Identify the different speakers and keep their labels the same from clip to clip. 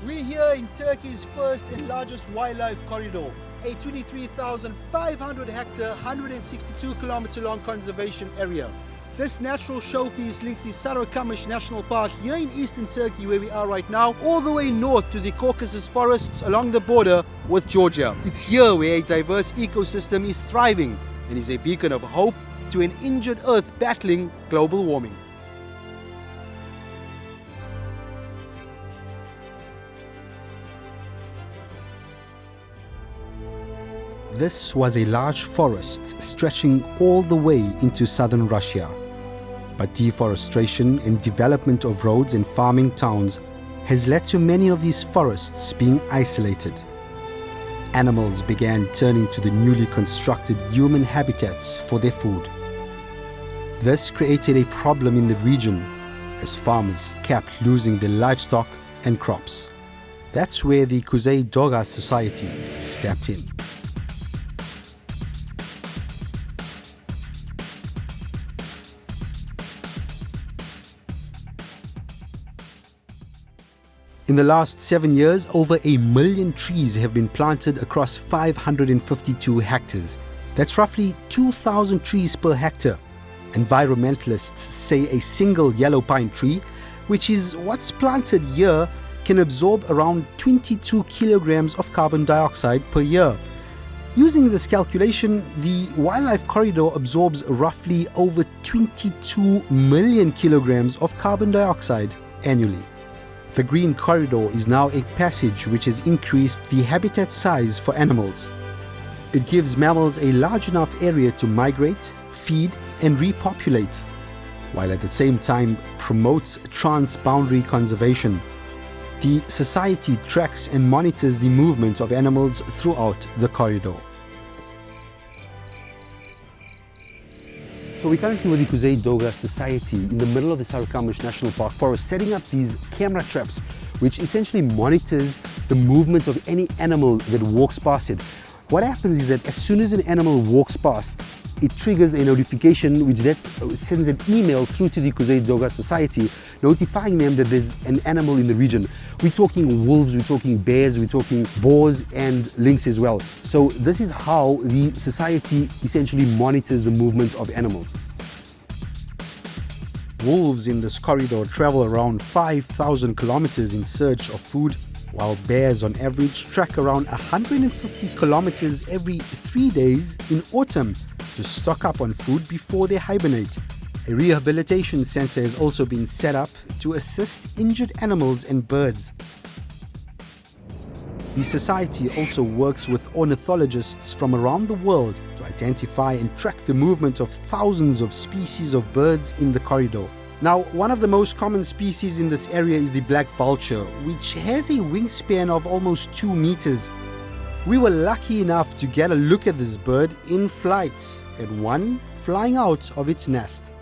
Speaker 1: We're here in Turkey's first and largest wildlife corridor, a 23,500 hectare, 162 kilometer long conservation area. This natural showpiece links the Sarıkamış National Park here in eastern Turkey, where we are right now, all the way north to the Caucasus forests along the border with Georgia. It's here where a diverse ecosystem is thriving and is a beacon of hope to an injured earth battling global warming. This was a large forest stretching all the way into southern Russia. But deforestation and development of roads and farming towns has led to many of these forests being isolated. Animals began turning to the newly constructed human habitats for their food. This created a problem in the region as farmers kept losing their livestock and crops. That's where the Kuzey Doga Society stepped in. In the last 7 years, over 1 million trees have been planted across 552 hectares. That's roughly 2,000 trees per hectare. Environmentalists say a single yellow pine tree, which is what's planted here, can absorb around 22 kilograms of carbon dioxide per year. Using this calculation, the wildlife corridor absorbs roughly over 22 million kilograms of carbon dioxide annually. The Green Corridor is now a passage which has increased the habitat size for animals. It gives mammals a large enough area to migrate, feed and repopulate, while at the same time promotes transboundary conservation. The Society tracks and monitors the movement of animals throughout the corridor. So we're currently with the Kuzey Doga Society in the middle of the Sarıkamış National Park forest, setting up these camera traps which essentially monitors the movement of any animal that walks past it. What happens is that as soon as an animal walks past, it triggers a notification which sends an email through to the Kuzey Doga Society notifying them that there's an animal in the region. We're talking wolves, we're talking bears, we're talking boars and lynx as well. So this is how the society essentially monitors the movement of animals. Wolves in this corridor travel around 5,000 kilometers in search of food, while bears on average trek around 150 kilometers every 3 days in autumn to stock up on food before they hibernate. A rehabilitation center has also been set up to assist injured animals and birds. The society also works with ornithologists from around the world to identify and track the movement of thousands of species of birds in the corridor. Now, one of the most common species in this area is the black vulture, which has a wingspan of almost 2 meters. We were lucky enough to get a look at this bird in flight, and one flying out of its nest.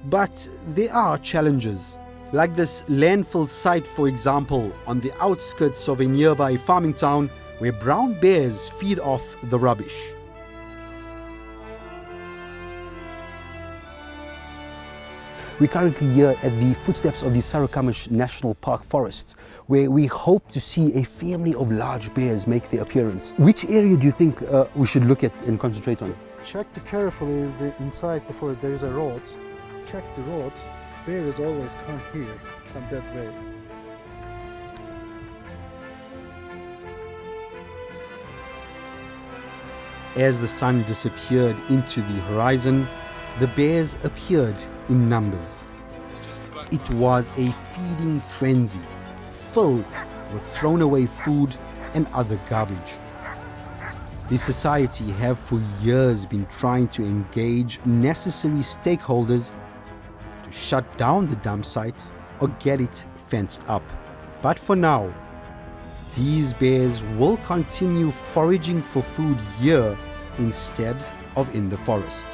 Speaker 1: But there are challenges, like this landfill site, for example, on the outskirts of a nearby farming town where brown bears feed off the rubbish. We're currently here at the footsteps of the Sarıkamış National Park forests, where we hope to see a family of large bears make their appearance. Which area do you think we should look at and concentrate on?
Speaker 2: Check carefully inside the forest. There is a road. Check the road. Bears always come here, come that way.
Speaker 1: As the sun disappeared into the horizon, the bears appeared in numbers. It was a feeding frenzy, filled with thrown away food and other garbage. The society have for years been trying to engage necessary stakeholders to shut down the dump site or get it fenced up. But for now, these bears will continue foraging for food here instead of in the forest.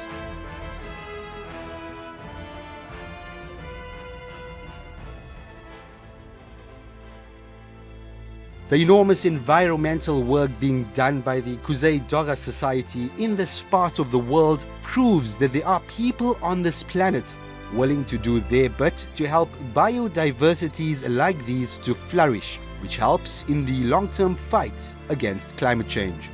Speaker 1: The enormous environmental work being done by the Kuzey Doga Society in this part of the world proves that there are people on this planet willing to do their bit to help biodiversities like these to flourish, which helps in the long-term fight against climate change.